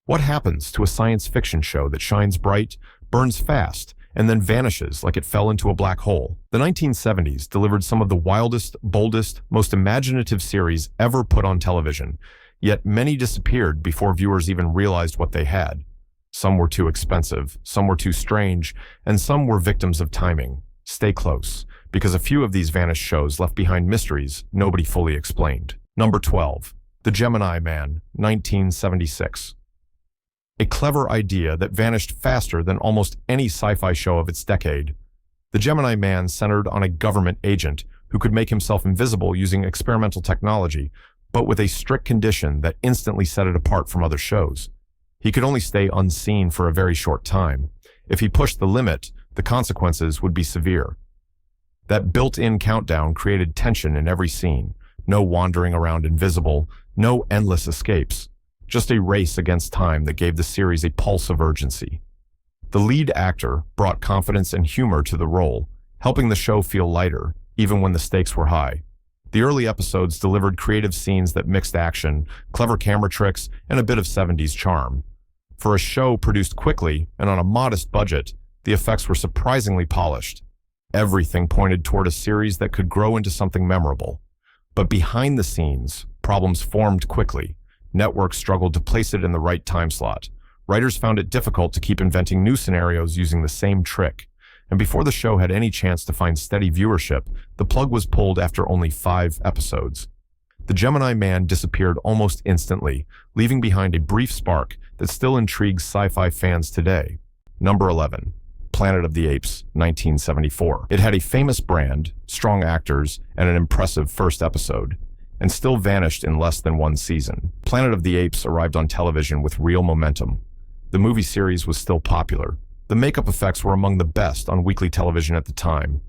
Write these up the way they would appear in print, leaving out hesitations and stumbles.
What happens to a science fiction show that shines bright, burns fast, and then vanishes like it fell into a black hole? The 1970s delivered some of the wildest, boldest, most imaginative series ever put on television, yet many disappeared before viewers even realized what they had. Some were too expensive, some were too strange, and some were victims of timing. Stay close, because a few of these vanished shows left behind mysteries nobody fully explained. Number 12. The Gemini Man, 1976. A clever idea that vanished faster than almost any sci-fi show of its decade. The Gemini Man centered on a government agent who could make himself invisible using experimental technology, but with a strict condition that instantly set it apart from other shows. He could only stay unseen for a very short time. If he pushed the limit, the consequences would be severe. That built-in countdown created tension in every scene. No wandering around invisible, no endless escapes. Just a race against time that gave the series a pulse of urgency. The lead actor brought confidence and humor to the role, helping the show feel lighter, even when the stakes were high. The early episodes delivered creative scenes that mixed action, clever camera tricks, and a bit of 70s charm. For a show produced quickly and on a modest budget, the effects were surprisingly polished. Everything pointed toward a series that could grow into something memorable. But behind the scenes, problems formed quickly. Networks struggled to place it in the right time slot. Writers found it difficult to keep inventing new scenarios using the same trick. And before the show had any chance to find steady viewership, the plug was pulled after only 5 episodes. The Gemini Man disappeared almost instantly, leaving behind a brief spark that still intrigues sci-fi fans today. Number 11. Planet of the Apes, 1974. It had a famous brand, strong actors, and an impressive first episode, and still vanished in less than 1 season. Planet of the Apes arrived on television with real momentum. The movie series was still popular. The makeup effects were among the best on weekly television at the time,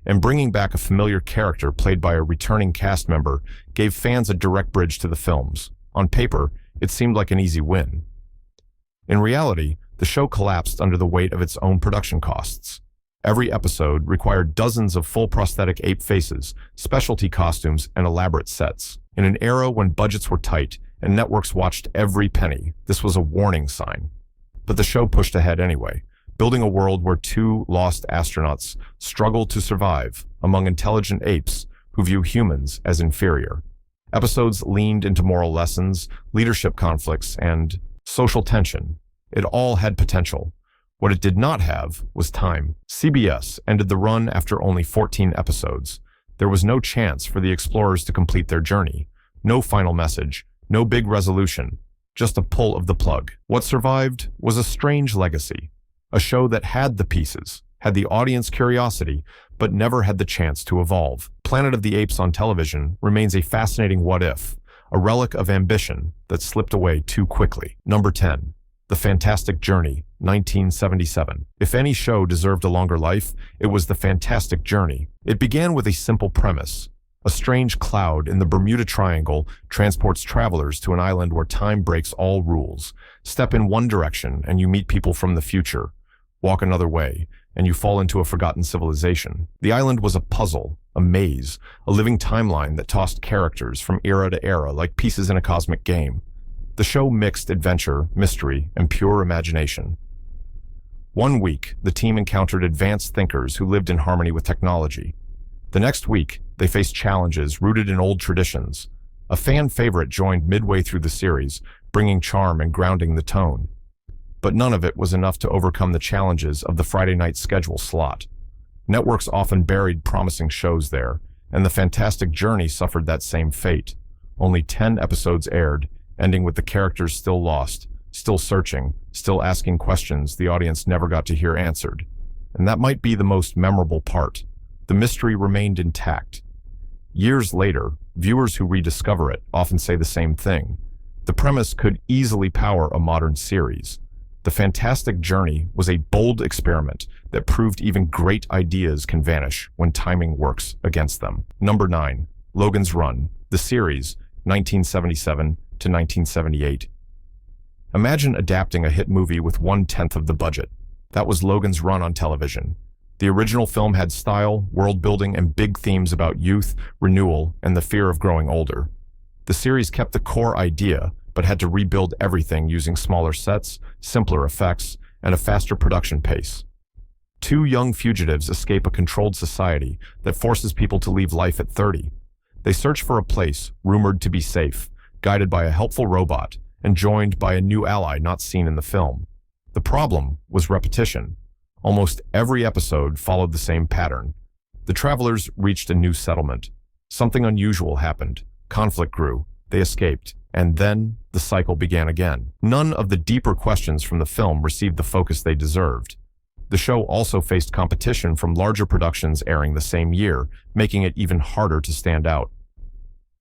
and bringing back a familiar character played by a returning cast member gave fans a direct bridge to the films. On paper, it seemed like an easy win. In reality, the show collapsed under the weight of its own production costs. Every episode required dozens of full prosthetic ape faces, specialty costumes, and elaborate sets. In an era when budgets were tight and networks watched every penny, this was a warning sign. But the show pushed ahead anyway, building a world where 2 lost astronauts struggle to survive among intelligent apes who view humans as inferior. Episodes leaned into moral lessons, leadership conflicts, and social tension. It all had potential. What it did not have was time. CBS ended the run after only 14 episodes. There was no chance for the explorers to complete their journey. No final message, no big resolution, just a pull of the plug. What survived was a strange legacy. A show that had the pieces, had the audience curiosity, but never had the chance to evolve. Planet of the Apes on television remains a fascinating what-if, a relic of ambition that slipped away too quickly. Number 10. The Fantastic Journey, 1977. If any show deserved a longer life, it was The Fantastic Journey. It began with a simple premise. A strange cloud in the Bermuda Triangle transports travelers to an island where time breaks all rules. Step in one direction and you meet people from the future. Walk another way, and you fall into a forgotten civilization. The island was a puzzle, a maze, a living timeline that tossed characters from era to era like pieces in a cosmic game. The show mixed adventure, mystery, and pure imagination. One week, the team encountered advanced thinkers who lived in harmony with technology. The next week, they faced challenges rooted in old traditions. A fan favorite joined midway through the series, bringing charm and grounding the tone. But none of it was enough to overcome the challenges of the Friday night schedule slot. Networks often buried promising shows there, and The Fantastic Journey suffered that same fate. Only 10 episodes aired, ending with the characters still lost, still searching, still asking questions the audience never got to hear answered. And that might be the most memorable part. The mystery remained intact. Years later, viewers who rediscover it often say the same thing. The premise could easily power a modern series. The Fantastic Journey was a bold experiment that proved even great ideas can vanish when timing works against them. Number 9. Logan's Run, the series, 1977 to 1978. Imagine adapting a hit movie with 1/10 of the budget. That was Logan's Run on television. The original film had style, world building, and big themes about youth, renewal, and the fear of growing older. The series kept the core idea, but had to rebuild everything using smaller sets, simpler effects, and a faster production pace. Two young fugitives escape a controlled society that forces people to leave life at 30. They search for a place rumored to be safe, guided by a helpful robot, and joined by a new ally not seen in the film. The problem was repetition. Almost every episode followed the same pattern. The travelers reached a new settlement. Something unusual happened. Conflict grew. They escaped. And then the cycle began again. None of the deeper questions from the film received the focus they deserved. The show also faced competition from larger productions airing the same year, making it even harder to stand out.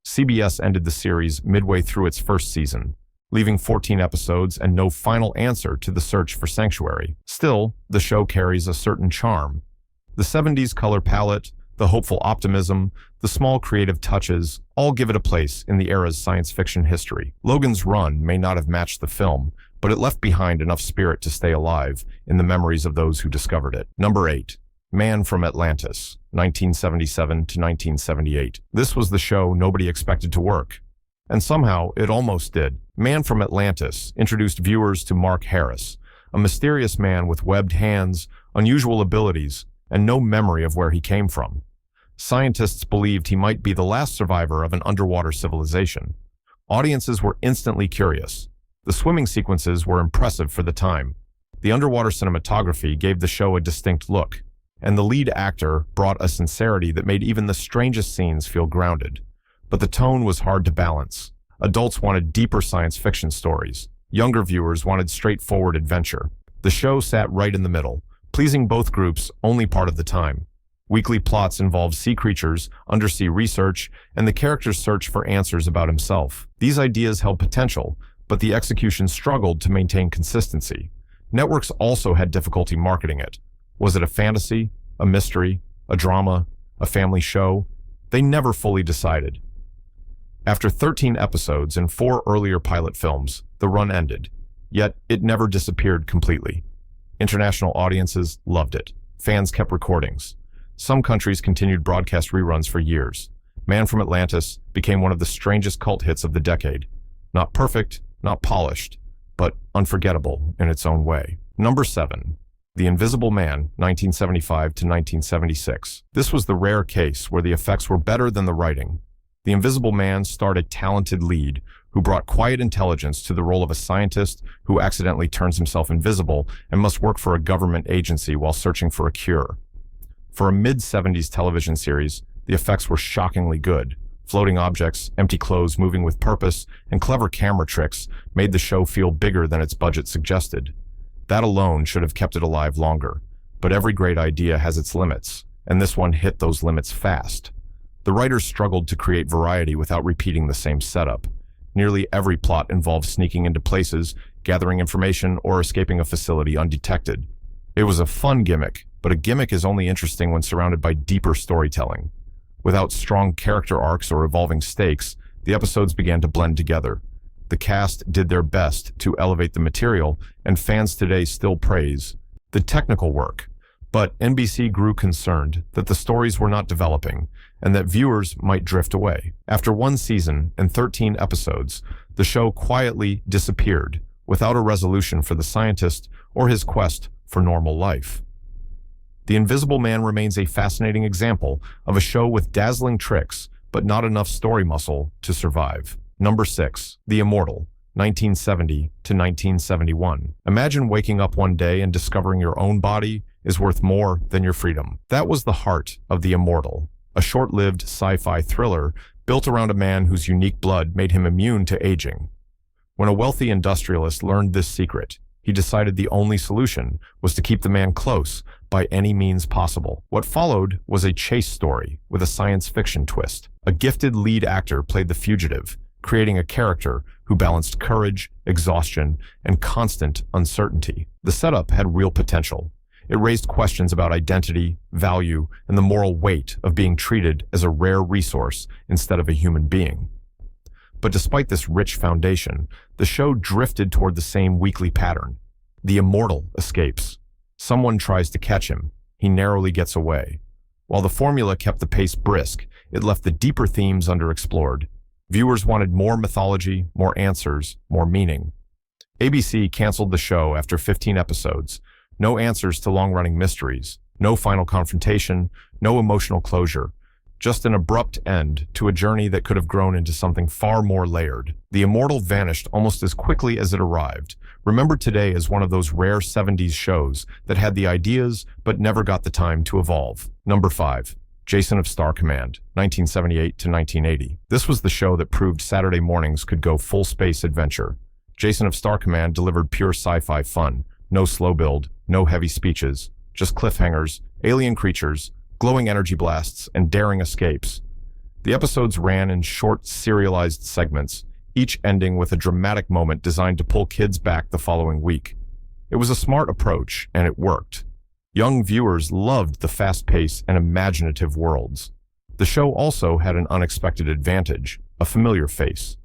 CBS ended the series midway through its first season, leaving 14 episodes and no final answer to the search for sanctuary. Still, the show carries a certain charm. The 70s color palette, the hopeful optimism, the small creative touches, all give it a place in the era's science fiction history. Logan's run may not have matched the film, but it left behind enough spirit to stay alive in the memories of those who discovered it. Number 8. Man from Atlantis, 1977 to 1978. This was the show nobody expected to work. And somehow, it almost did. Man from Atlantis introduced viewers to Mark Harris, a mysterious man with webbed hands, unusual abilities, and no memory of where he came from. Scientists believed he might be the last survivor of an underwater civilization. Audiences were instantly curious. The swimming sequences were impressive for the time. The underwater cinematography gave the show a distinct look, and the lead actor brought a sincerity that made even the strangest scenes feel grounded. But the tone was hard to balance. Adults wanted deeper science fiction stories. Younger viewers wanted straightforward adventure. The show sat right in the middle, pleasing both groups only part of the time. Weekly plots involved sea creatures, undersea research, and the character's search for answers about himself. These ideas held potential, but the execution struggled to maintain consistency. Networks also had difficulty marketing it. Was it a fantasy, a mystery, a drama, a family show? They never fully decided. After 13 episodes and 4 earlier pilot films, the run ended. Yet, it never disappeared completely. International audiences loved it. Fans kept recordings. Some countries continued broadcast reruns for years. Man from Atlantis became one of the strangest cult hits of the decade. Not perfect, not polished, but unforgettable in its own way. Number 7. The Invisible Man, 1975 to 1976. This was the rare case where the effects were better than the writing. The Invisible Man starred a talented lead who brought quiet intelligence to the role of a scientist who accidentally turns himself invisible and must work for a government agency while searching for a cure. For a mid-70s television series, the effects were shockingly good. Floating objects, empty clothes moving with purpose, and clever camera tricks made the show feel bigger than its budget suggested. That alone should have kept it alive longer. But every great idea has its limits, and this one hit those limits fast. The writers struggled to create variety without repeating the same setup. Nearly every plot involved sneaking into places, gathering information, or escaping a facility undetected. It was a fun gimmick, but a gimmick is only interesting when surrounded by deeper storytelling. Without strong character arcs or evolving stakes, the episodes began to blend together. The cast did their best to elevate the material, and fans today still praise the technical work. But NBC grew concerned that the stories were not developing and that viewers might drift away. After 1 season and 13 episodes, the show quietly disappeared without a resolution for the scientist or his quest for normal life. The Invisible Man remains a fascinating example of a show with dazzling tricks, but not enough story muscle to survive. Number 6. The Immortal, 1970 to 1971. Imagine waking up one day and discovering your own body is worth more than your freedom. That was the heart of The Immortal, a short-lived sci-fi thriller built around a man whose unique blood made him immune to aging. When a wealthy industrialist learned this secret, he decided the only solution was to keep the man close by any means possible. What followed was a chase story with a science fiction twist. A gifted lead actor played the fugitive, creating a character who balanced courage, exhaustion, and constant uncertainty. The setup had real potential. It raised questions about identity, value, and the moral weight of being treated as a rare resource instead of a human being. But despite this rich foundation, the show drifted toward the same weekly pattern. The Immortal escapes. Someone tries to catch him. He narrowly gets away. While the formula kept the pace brisk, it left the deeper themes underexplored. Viewers wanted more mythology, more answers, more meaning. ABC canceled the show after 15 episodes. No answers to long-running mysteries, no final confrontation, no emotional closure. Just an abrupt end to a journey that could have grown into something far more layered. The Immortal vanished almost as quickly as it arrived, remembered today as one of those rare 70s shows that had the ideas but never got the time to evolve. Number 5. Jason of Star Command, 1978 to 1980. This was the show that proved Saturday mornings could go full space adventure. Jason of Star Command delivered pure sci-fi fun. No slow build, no heavy speeches, just cliffhangers, alien creatures, glowing energy blasts, and daring escapes. The episodes ran in short, serialized segments, each ending with a dramatic moment designed to pull kids back the following week. It was a smart approach, and it worked. Young viewers loved the fast pace and imaginative worlds. The show also had an unexpected advantage, a familiar face.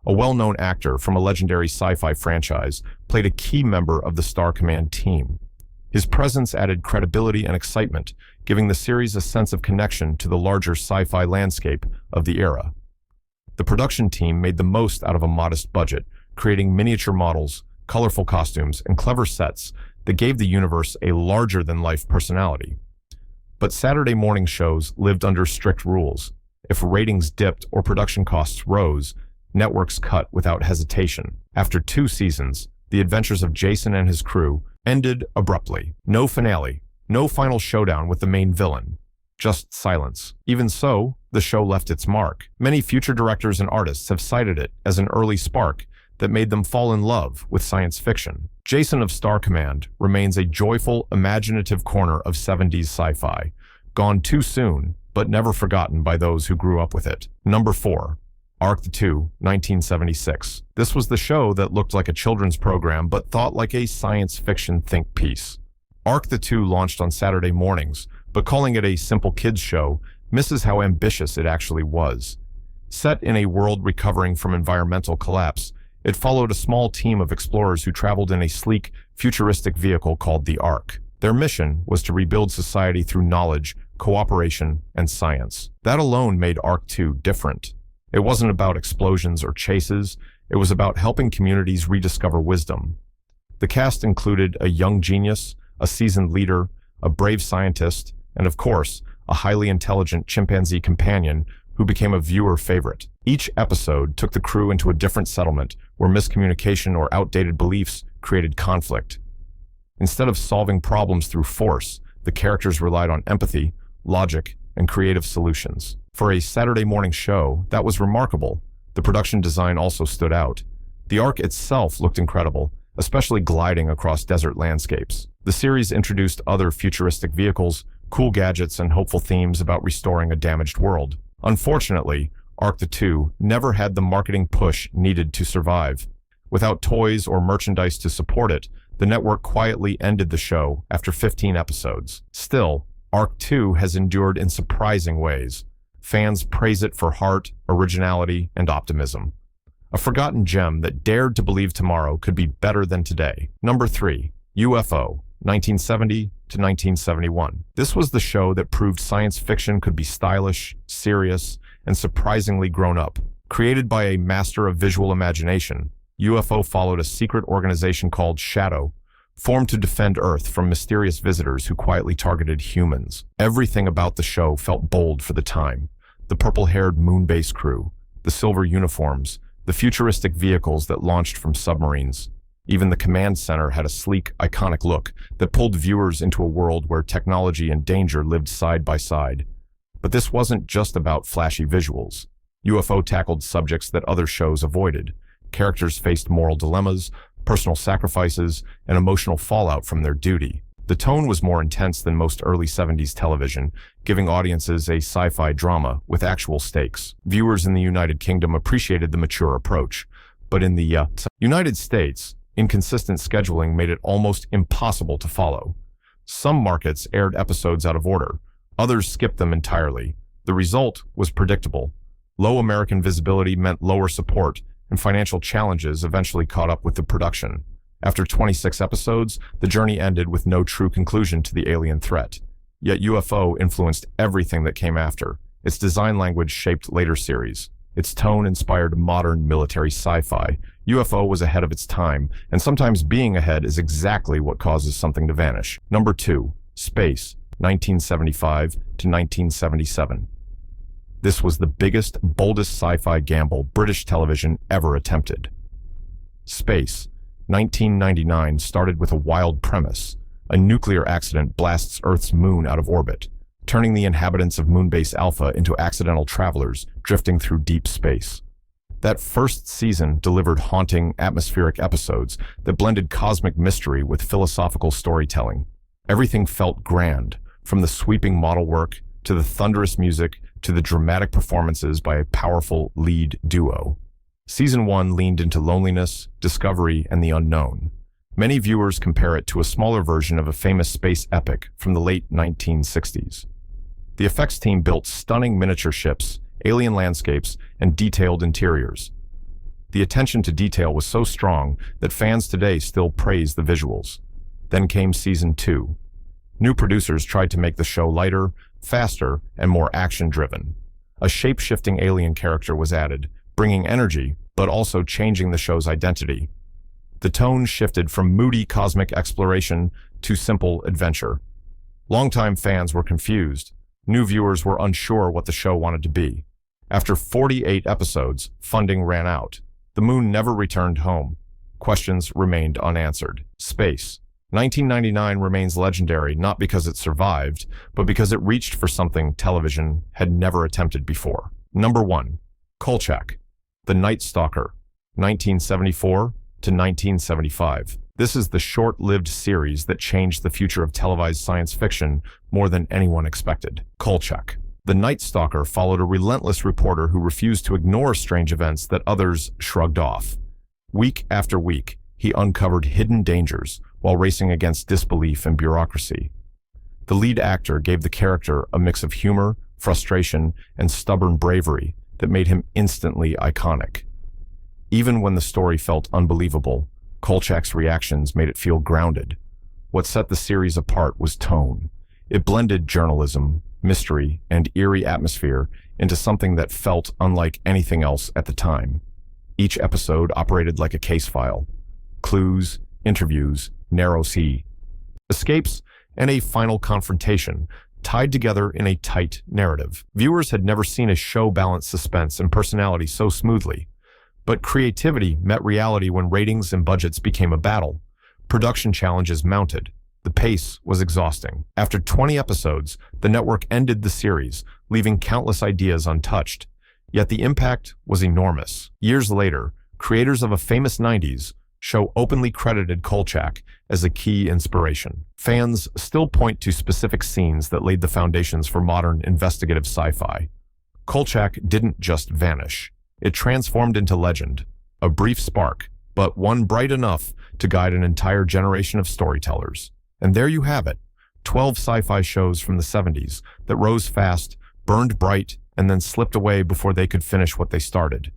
A well-known actor from a legendary sci-fi franchise played a key member of the Star Command team. His presence added credibility and excitement, giving the series a sense of connection to the larger sci-fi landscape of the era. The production team made the most out of a modest budget, creating miniature models, colorful costumes, and clever sets that gave the universe a larger-than-life personality. But Saturday morning shows lived under strict rules. If ratings dipped or production costs rose, networks cut without hesitation. After 2 seasons, the adventures of Jason and his crew ended abruptly. No finale, no final showdown with the main villain. Just silence. Even so, the show left its mark. Many future directors and artists have cited it as an early spark that made them fall in love with science fiction. Jason of Star Command remains a joyful, imaginative corner of 70s sci-fi, gone too soon, but never forgotten by those who grew up with it. Number 4. Arc the 2, 1976. This was the show that looked like a children's program but thought like a science fiction think piece. Arc the 2 launched on Saturday mornings, but calling it a simple kids show misses how ambitious it actually was. Set in a world recovering from environmental collapse, it followed a small team of explorers who traveled in a sleek, futuristic vehicle called the Ark. Their mission was to rebuild society through knowledge, cooperation, and science. That alone made Arc 2 different. It wasn't about explosions or chases, it was about helping communities rediscover wisdom. The cast included a young genius, a seasoned leader, a brave scientist, and of course, a highly intelligent chimpanzee companion who became a viewer favorite. Each episode took the crew into a different settlement where miscommunication or outdated beliefs created conflict. Instead of solving problems through force, the characters relied on empathy, logic, and creative solutions. For a Saturday morning show, that was remarkable. The production design also stood out. The Ark itself looked incredible, especially gliding across desert landscapes. The series introduced other futuristic vehicles, cool gadgets, and hopeful themes about restoring a damaged world. Unfortunately, Arc the 2 never had the marketing push needed to survive. Without toys or merchandise to support it, the network quietly ended the show after 15 episodes. Still, Arc 2 has endured in surprising ways. Fans praise it for heart, originality, and optimism. A forgotten gem that dared to believe tomorrow could be better than today. Number 3. UFO, 1970 to 1971. This was the show that proved science fiction could be stylish, serious, and surprisingly grown up. Created by a master of visual imagination, UFO followed a secret organization called Shadow, formed to defend Earth from mysterious visitors who quietly targeted humans. Everything about the show felt bold for the time. The purple-haired moon-base crew, the silver uniforms, the futuristic vehicles that launched from submarines. Even the command center had a sleek, iconic look that pulled viewers into a world where technology and danger lived side by side. But this wasn't just about flashy visuals. UFO tackled subjects that other shows avoided. Characters faced moral dilemmas, personal sacrifices, and emotional fallout from their duty. The tone was more intense than most early 70s television, giving audiences a sci-fi drama with actual stakes. Viewers in the United Kingdom appreciated the mature approach, but in the United States, inconsistent scheduling made it almost impossible to follow. Some markets aired episodes out of order, others skipped them entirely. The result was predictable. Low American visibility meant lower support, and financial challenges eventually caught up with the production. After 26 episodes, the journey ended with no true conclusion to the alien threat. Yet UFO influenced everything that came after. Its design language shaped later series. Its tone inspired modern military sci-fi. UFO was ahead of its time, and sometimes being ahead is exactly what causes something to vanish. Number 2. Space, 1975 to 1977. This was the biggest, boldest sci-fi gamble British television ever attempted. Space, 1999 started with a wild premise. A nuclear accident blasts Earth's moon out of orbit, turning the inhabitants of Moonbase Alpha into accidental travelers drifting through deep space. That first season delivered haunting, atmospheric episodes that blended cosmic mystery with philosophical storytelling. Everything felt grand, from the sweeping model work to the thunderous music to the dramatic performances by a powerful lead duo. Season 1 leaned into loneliness, discovery, and the unknown. Many viewers compare it to a smaller version of a famous space epic from the late 1960s. The effects team built stunning miniature ships, alien landscapes, and detailed interiors. The attention to detail was so strong that fans today still praise the visuals. Then came Season 2. New producers tried to make the show lighter, faster, and more action-driven. A shape-shifting alien character was added, bringing energy, but also changing the show's identity. The tone shifted from moody cosmic exploration to simple adventure. Longtime fans were confused. New viewers were unsure what the show wanted to be. After 48 episodes, funding ran out. The moon never returned home. Questions remained unanswered. Space. 1999 remains legendary not because it survived, but because it reached for something television had never attempted before. Number 1. Kolchak, The Night Stalker, 1974 to 1975. This is the short-lived series that changed the future of televised science fiction more than anyone expected. Kolchak. The Night Stalker followed a relentless reporter who refused to ignore strange events that others shrugged off. Week after week, he uncovered hidden dangers while racing against disbelief and bureaucracy. The lead actor gave the character a mix of humor, frustration, and stubborn bravery that made him instantly iconic. Even when the story felt unbelievable, Kolchak's reactions made it feel grounded. What set the series apart was tone. It blended journalism, mystery, and eerie atmosphere into something that felt unlike anything else at the time. Each episode operated like a case file. Clues, interviews, narrow escapes, and a final confrontation, tied together in a tight narrative. Viewers had never seen a show balance suspense and personality so smoothly. But creativity met reality when ratings and budgets became a battle. Production challenges mounted. The pace was exhausting. After 20 episodes, the network ended the series, leaving countless ideas untouched. Yet the impact was enormous. Years later, creators of a famous 90s show openly credited Kolchak as a key inspiration. Fans still point to specific scenes that laid the foundations for modern investigative sci-fi. Kolchak didn't just vanish. It transformed into legend, a brief spark, but one bright enough to guide an entire generation of storytellers. And there you have it, 12 sci-fi shows from the 70s that rose fast, burned bright, and then slipped away before they could finish what they started.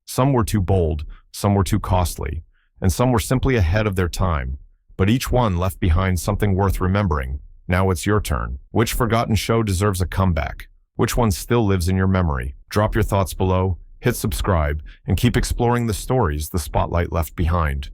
Some were too bold, some were too costly, and some were simply ahead of their time. But each one left behind something worth remembering. Now it's your turn. Which forgotten show deserves a comeback? Which one still lives in your memory? Drop your thoughts below, hit subscribe, and keep exploring the stories the spotlight left behind.